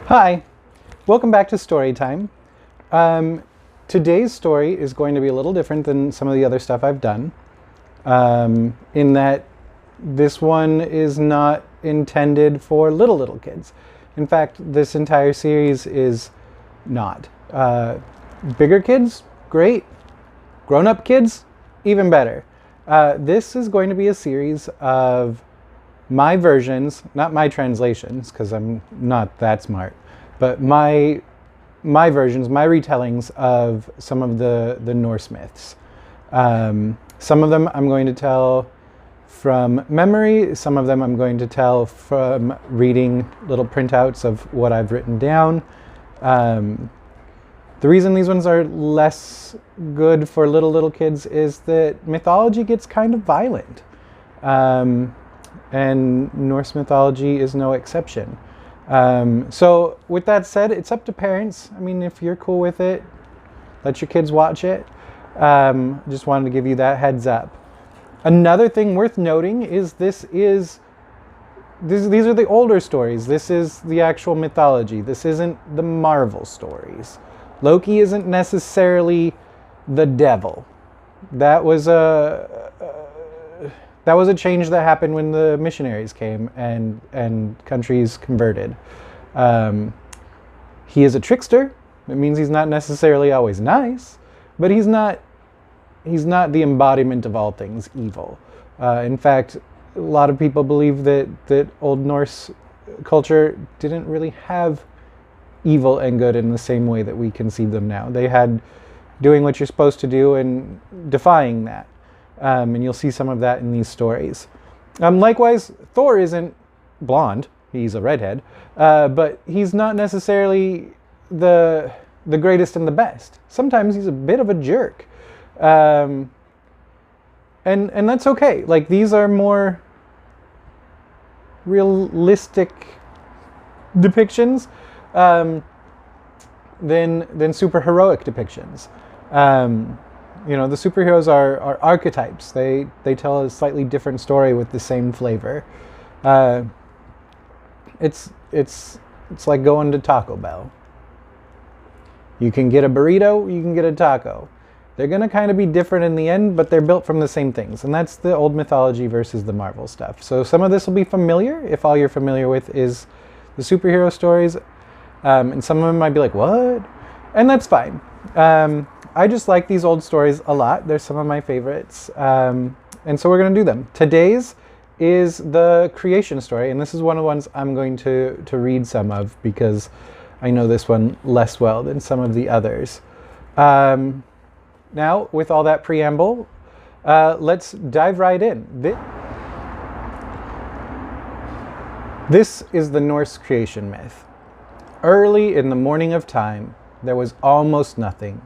Hi, welcome back to Storytime. Today's story is going to be a little different than some of the other stuff I've done, in that this one is not intended for little kids. In fact, this entire series is not. Bigger kids, great. Grown-up kids, even better. This is going to be a series of my versions, not my translations, because I'm not that smart, but my versions, my retellings of some of the Norse myths. Some of them I'm going to tell from memory, some of them I'm going to tell from reading little printouts of what I've written down. The reason these ones are less good for little kids is that mythology gets kind of violent. And Norse mythology is no exception. So with that said, it's up to parents. I mean, if you're cool with it, let your kids watch it. Just wanted to give you that heads up. Another thing worth noting is these are the older stories. This is the actual mythology. This isn't the Marvel stories. Loki isn't necessarily the devil. That was a change that happened when the missionaries came and countries converted. He is a trickster. It means he's not necessarily always nice, but he's not the embodiment of all things evil. In fact, a lot of people believe that Old Norse culture didn't really have evil and good in the same way that we conceive them now. They had doing what you're supposed to do and defying that. And you'll see some of that in these stories. Likewise, Thor isn't blonde. He's a redhead. But he's not necessarily the greatest and the best. Sometimes he's a bit of a jerk. And that's okay. Like, these are more realistic depictions than super heroic depictions. The superheroes are archetypes. They tell a slightly different story with the same flavor. It's like going to Taco Bell. You can get a burrito, you can get a taco. They're going to kind of be different in the end, but they're built from the same things. And that's the old mythology versus the Marvel stuff. So some of this will be familiar, if all you're familiar with is the superhero stories. And some of them might be like, what? And that's fine. I just like these old stories a lot. They're some of my favorites. And so we're going to do them. Today's is the creation story. And this is one of the ones I'm going to read some of because I know this one less well than some of the others. Now, with all that preamble, let's dive right in. This is the Norse creation myth. Early in the morning of time, there was almost nothing.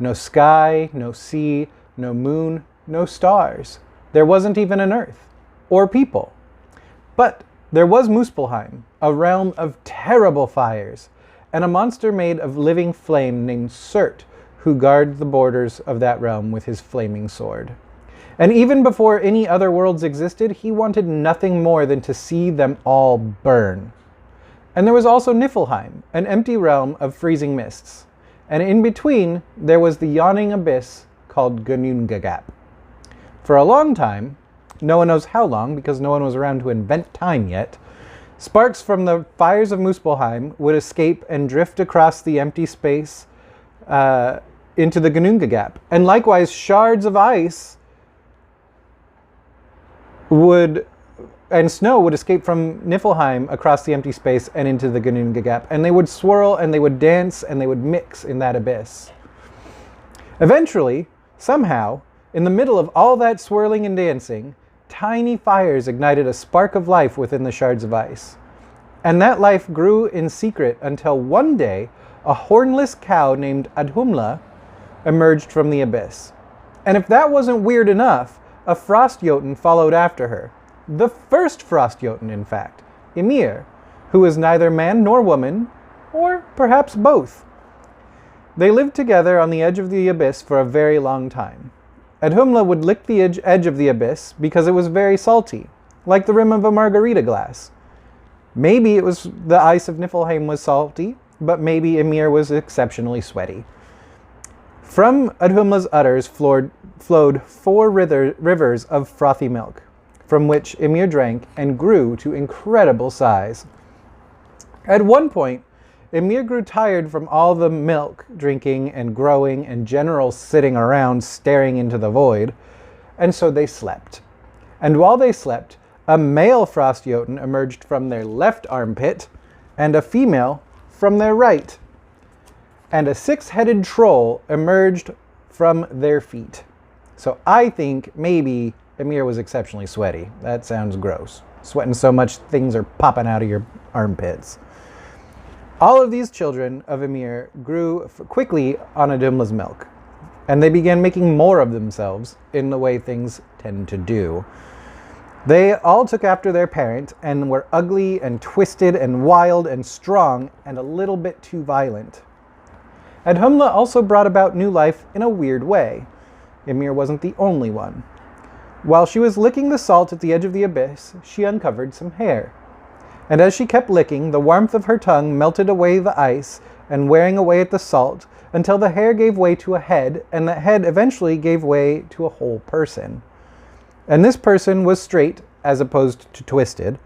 No sky, no sea, no moon, no stars. There wasn't even an earth, or people. But there was Muspelheim, a realm of terrible fires, and a monster made of living flame named Surt, who guarded the borders of that realm with his flaming sword. And even before any other worlds existed, he wanted nothing more than to see them all burn. And there was also Niflheim, an empty realm of freezing mists. And in between, there was the yawning abyss called Ginnungagap. For a long time, no one knows how long because no one was around to invent time yet, sparks from the fires of Muspelheim would escape and drift across the empty space into the Ginnungagap. And likewise, shards of ice and snow would escape from Niflheim across the empty space and into the Ginnungagap. And they would swirl and they would dance and they would mix in that abyss. Eventually, somehow, in the middle of all that swirling and dancing, tiny fires ignited a spark of life within the shards of ice. And that life grew in secret until one day, a hornless cow named Adhumla emerged from the abyss. And if that wasn't weird enough, a Frostjotun followed after her. The first Frostjotun, in fact, Ymir, who was neither man nor woman, or perhaps both. They lived together on the edge of the abyss for a very long time. Adhumla would lick the edge of the abyss because it was very salty, like the rim of a margarita glass. Maybe it was the ice of Niflheim was salty, but maybe Ymir was exceptionally sweaty. From Adhumla's udders flowed 4 rivers of frothy milk, from which Ymir drank and grew to incredible size. At one point, Ymir grew tired from all the milk drinking and growing and general sitting around staring into the void, and so they slept. And while they slept, a male frost jotun emerged from their left armpit, and a female from their right. And a 6-headed troll emerged from their feet. So I think maybe Ymir was exceptionally sweaty. That sounds gross. Sweating so much things are popping out of your armpits. All of these children of Ymir grew quickly on Adumla's milk, and they began making more of themselves in the way things tend to do. They all took after their parent and were ugly and twisted and wild and strong and a little bit too violent. Adhumla also brought about new life in a weird way. Ymir wasn't the only one. While she was licking the salt at the edge of the abyss, she uncovered some hair. And as she kept licking, the warmth of her tongue melted away the ice and wearing away at the salt until the hair gave way to a head, and that head eventually gave way to a whole person. And this person was straight, as opposed to twisted,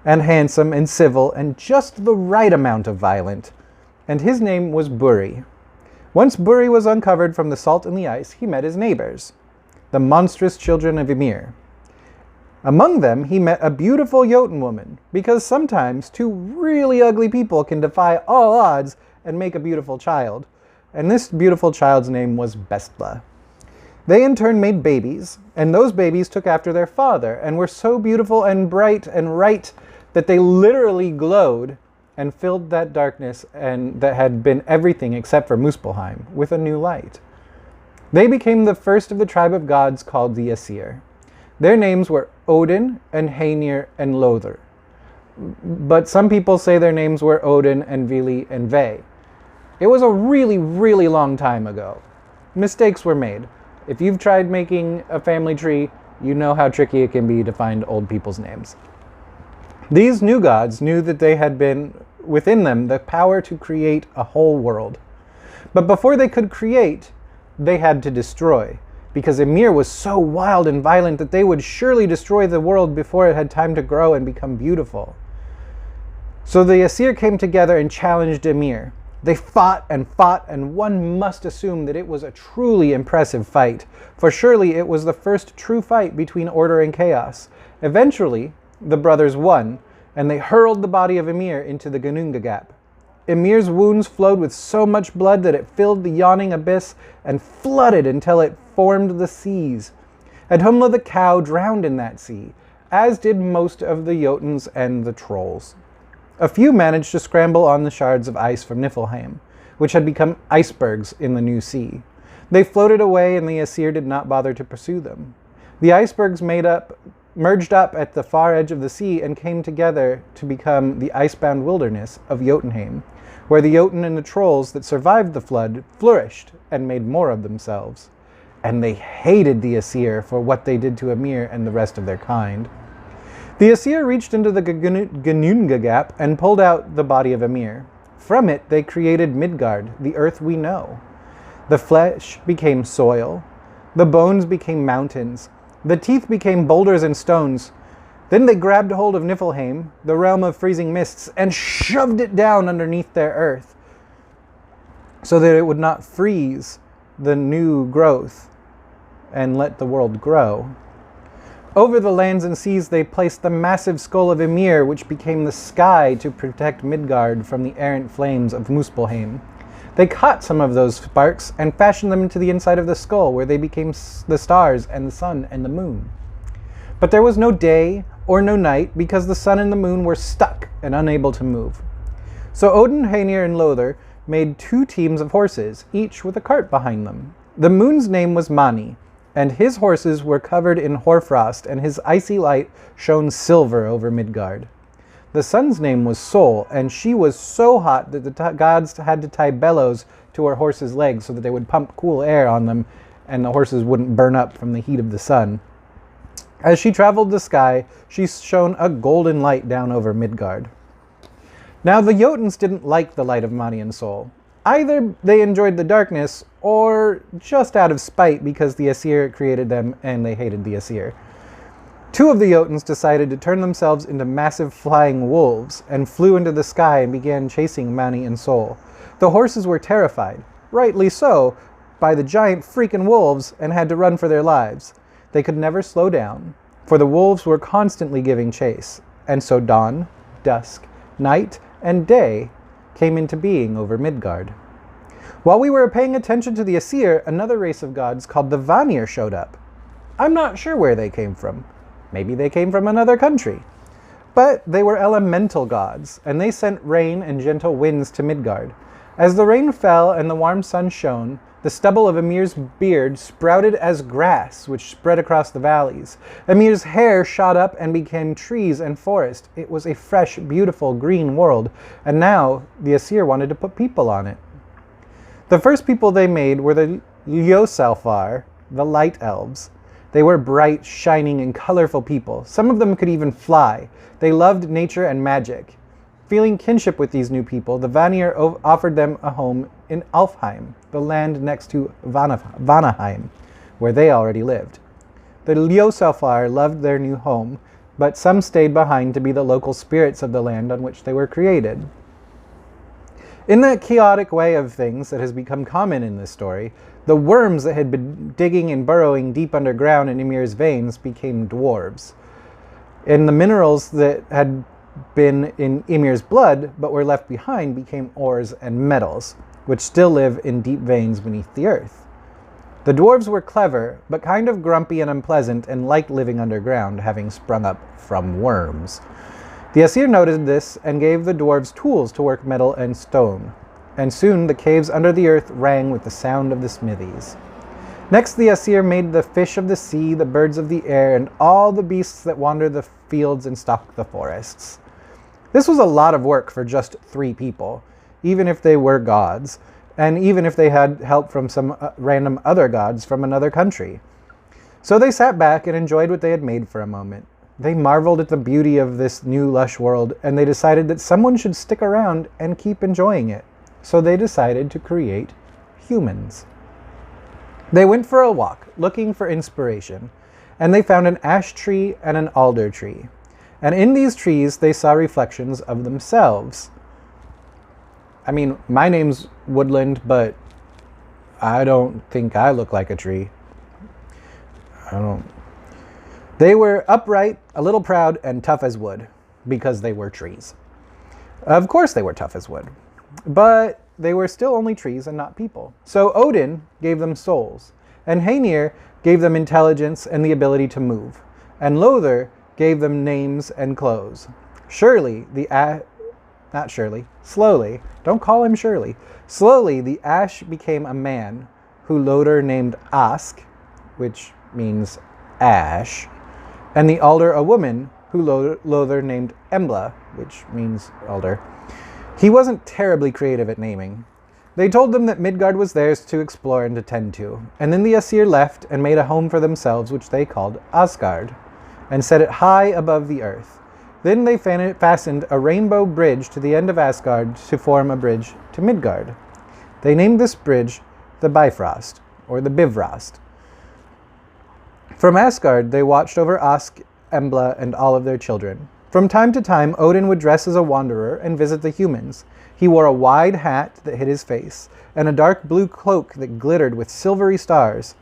and handsome and civil and just the right amount of violent. And his name was Buri. Once Buri was uncovered from the salt and the ice, he met his neighbors, the monstrous children of Ymir. Among them, he met a beautiful Jotun woman, because sometimes 2 really ugly people can defy all odds and make a beautiful child. And this beautiful child's name was Bestla. They in turn made babies, and those babies took after their father, and were so beautiful and bright and right that they literally glowed and filled that darkness and that had been everything except for Muspelheim with a new light. They became the first of the tribe of gods called the Aesir. Their names were Odin and Heinir and Lothar. But some people say their names were Odin and Vili and Ve. It was a really, really long time ago. Mistakes were made. If you've tried making a family tree, you know how tricky it can be to find old people's names. These new gods knew that they had been within them the power to create a whole world. But before they could create, they had to destroy, because Ymir was so wild and violent that they would surely destroy the world before it had time to grow and become beautiful. So the Aesir came together and challenged Ymir. They fought, and one must assume that it was a truly impressive fight, for surely it was the first true fight between order and chaos. Eventually, the brothers won, and they hurled the body of Ymir into the Ginnunga Gap. Ymir's wounds flowed with so much blood that it filled the yawning abyss and flooded until it formed the seas. Adhumla the cow drowned in that sea, as did most of the Jotuns and the trolls. A few managed to scramble on the shards of ice from Niflheim, which had become icebergs in the new sea. They floated away, and the Aesir did not bother to pursue them. The icebergs merged up at the far edge of the sea and came together to become the icebound wilderness of Jotunheim, where the Jotun and the trolls that survived the flood flourished and made more of themselves. And they hated the Aesir for what they did to Ymir and the rest of their kind. The Aesir reached into the Ginnunga Gap and pulled out the body of Ymir. From it, they created Midgard, the earth we know. The flesh became soil. The bones became mountains. The teeth became boulders and stones. Then they grabbed hold of Niflheim, the realm of freezing mists, and shoved it down underneath their earth so that it would not freeze the new growth and let the world grow. Over the lands and seas they placed the massive skull of Ymir, which became the sky to protect Midgard from the errant flames of Muspelheim. They caught some of those sparks and fashioned them into the inside of the skull, where they became the stars and the sun and the moon. But there was no day or no night, because the sun and the moon were stuck and unable to move. So Odin, Heinir, and Lothar made 2 teams of horses, each with a cart behind them. The moon's name was Mani, and his horses were covered in hoarfrost, and his icy light shone silver over Midgard. The sun's name was Sol, and she was so hot that the gods had to tie bellows to her horses' legs so that they would pump cool air on them and the horses wouldn't burn up from the heat of the sun. As she traveled the sky, she shone a golden light down over Midgard. Now the Jotuns didn't like the light of Mani and Sol. Either they enjoyed the darkness, or just out of spite because the Aesir created them and they hated the Aesir. Two of the Jotuns decided to turn themselves into massive flying wolves and flew into the sky and began chasing Mani and Sol. The horses were terrified, rightly so, by the giant freaking wolves and had to run for their lives. They could never slow down, for the wolves were constantly giving chase, and so dawn, dusk, night, and day came into being over Midgard. While we were paying attention to the Aesir, another race of gods called the Vanir showed up. I'm not sure where they came from. Maybe they came from another country. But they were elemental gods, and they sent rain and gentle winds to Midgard. As the rain fell and the warm sun shone, the stubble of Ymir's beard sprouted as grass, which spread across the valleys. Ymir's hair shot up and became trees and forest. It was a fresh, beautiful green world, and now the Aesir wanted to put people on it. The first people they made were the Ljósálfar, the light elves. They were bright, shining, and colorful people. Some of them could even fly. They loved nature and magic. Feeling kinship with these new people, the Vanir offered them a home in Alfheim, the land next to Vanaheim, where they already lived. The Ljósálfar loved their new home, but some stayed behind to be the local spirits of the land on which they were created. In that chaotic way of things that has become common in this story, the worms that had been digging and burrowing deep underground in Ymir's veins became dwarves. And the minerals that had been in Ymir's blood but were left behind became ores and metals, which still live in deep veins beneath the earth. The dwarves were clever, but kind of grumpy and unpleasant and liked living underground, having sprung up from worms. The Aesir noted this and gave the dwarves tools to work metal and stone, and soon the caves under the earth rang with the sound of the smithies. Next the Aesir made the fish of the sea, the birds of the air, and all the beasts that wander the fields and stalk the forests. This was a lot of work for just 3 people, even if they were gods, and even if they had help from some random other gods from another country. So they sat back and enjoyed what they had made for a moment. They marveled at the beauty of this new lush world, and they decided that someone should stick around and keep enjoying it. So they decided to create humans. They went for a walk, looking for inspiration, and they found an ash tree and an alder tree. And in these trees, they saw reflections of themselves. I mean, my name's Woodland, but I don't think I look like a tree. They were upright, a little proud, and tough as wood, because they were trees. Of course they were tough as wood, but they were still only trees and not people. So Odin gave them souls, and Hænir gave them intelligence and the ability to move, and Lothar gave them names and clothes. Slowly, don't call him Shirley. Slowly, the ash became a man, who Lothar named Ask, which means ash, and the alder a woman, who Lothar named Embla, which means alder. He wasn't terribly creative at naming. They told them that Midgard was theirs to explore and to tend to, and then the Aesir left and made a home for themselves, which they called Asgard, and set it high above the earth. Then they fastened a rainbow bridge to the end of Asgard to form a bridge to Midgard. They named this bridge the Bifrost, or the Bifrost. From Asgard, they watched over Ask, Embla, and all of their children. From time to time, Odin would dress as a wanderer and visit the humans. He wore a wide hat that hid his face, and a dark blue cloak that glittered with silvery stars.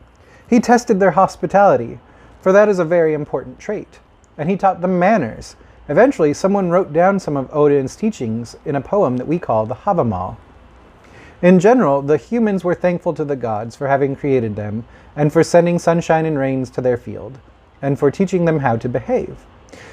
He tested their hospitality, for that is a very important trait, and he taught them manners. Eventually, someone wrote down some of Odin's teachings in a poem that we call the Havamal. In general, the humans were thankful to the gods for having created them, and for sending sunshine and rains to their field, and for teaching them how to behave.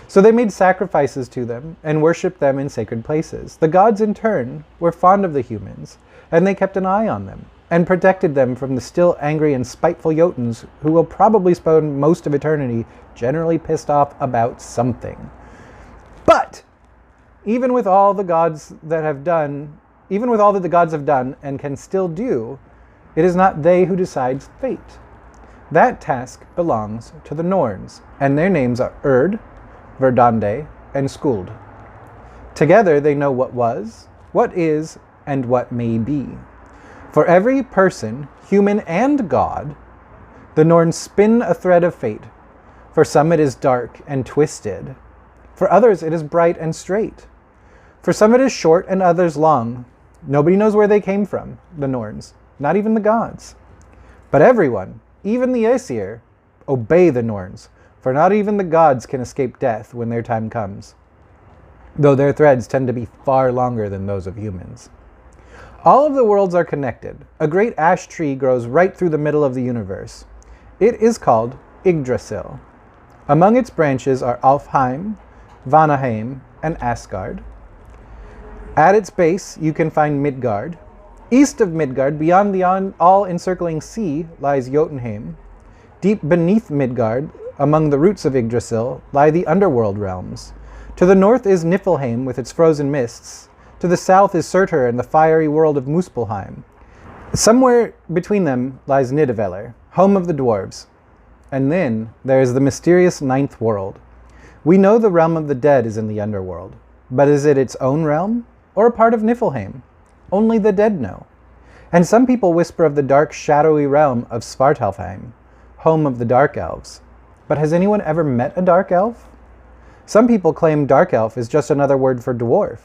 So they made sacrifices to them, and worshipped them in sacred places. The gods, in turn, were fond of the humans, and they kept an eye on them, and protected them from the still angry and spiteful Jotuns, who will probably spend most of eternity generally pissed off about something. But even with all the gods that have done, even with all that the gods have done and can still do, it is not they who decides fate. That task belongs to the Norns, and their names are Urd, Verdande, and Skuld. Together they know what was, what is, and what may be. For every person, human and god, the Norns spin a thread of fate. For some it is dark and twisted. For others it is bright and straight. For some it is short and others long. Nobody knows where they came from, the Norns, not even the gods. But everyone, even the Aesir, obey the Norns, for not even the gods can escape death when their time comes, though their threads tend to be far longer than those of humans. All of the worlds are connected. A great ash tree grows right through the middle of the universe. It is called Yggdrasil. Among its branches are Alfheim, Vanaheim, and Asgard. At its base, you can find Midgard. East of Midgard, beyond the all-encircling sea, lies Jotunheim. Deep beneath Midgard, among the roots of Yggdrasil, lie the underworld realms. To the north is Niflheim with its frozen mists. To the south is Surtur and the fiery world of Muspelheim. Somewhere between them lies Nidavellir, home of the dwarves. And then there is the mysterious ninth world. We know the realm of the dead is in the underworld, but is it its own realm, or a part of Niflheim? Only the dead know. And some people whisper of the dark, shadowy realm of Svartalfheim, home of the dark elves. But has anyone ever met a dark elf? Some people claim dark elf is just another word for dwarf,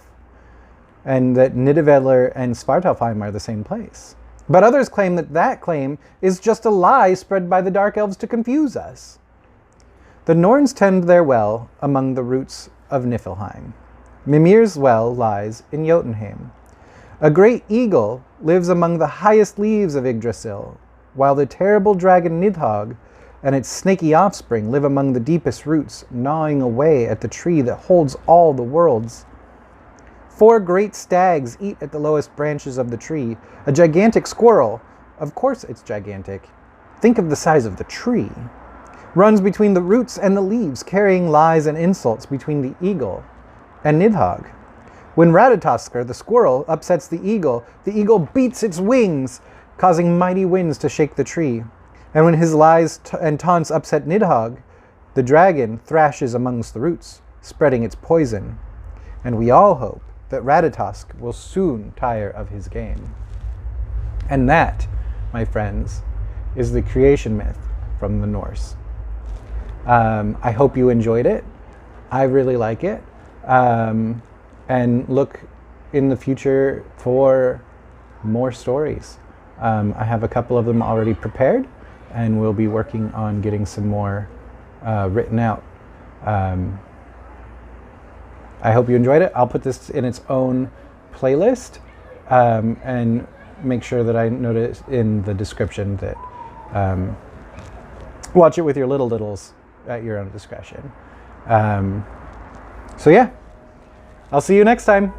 and that Nidavellir and Svartalfheim are the same place. But others claim that that claim is just a lie spread by the dark elves to confuse us. The Norns tend their well among the roots of Niflheim. Mimir's well lies in Jotunheim. A great eagle lives among the highest leaves of Yggdrasil, while the terrible dragon Nidhogg and its snaky offspring live among the deepest roots, gnawing away at the tree that holds all the worlds. 4 great stags eat at the lowest branches of the tree. A gigantic squirrel, of course it's gigantic, think of the size of the tree, runs between the roots and the leaves, carrying lies and insults between the eagle and Nidhogg. When Ratatoskr, the squirrel, upsets the eagle beats its wings, causing mighty winds to shake the tree. And when his lies and taunts upset Nidhogg, the dragon thrashes amongst the roots, spreading its poison. And we all hope that Ratatosk will soon tire of his game. And that, my friends, is the creation myth from the Norse. I hope you enjoyed it. I really like it. And look in the future for more stories. I have a couple of them already prepared, and we'll be working on getting some more written out. I hope you enjoyed it. I'll put this in its own playlist, and make sure that I notice in the description that watch it with your littles at your own discretion. So yeah, I'll see you next time.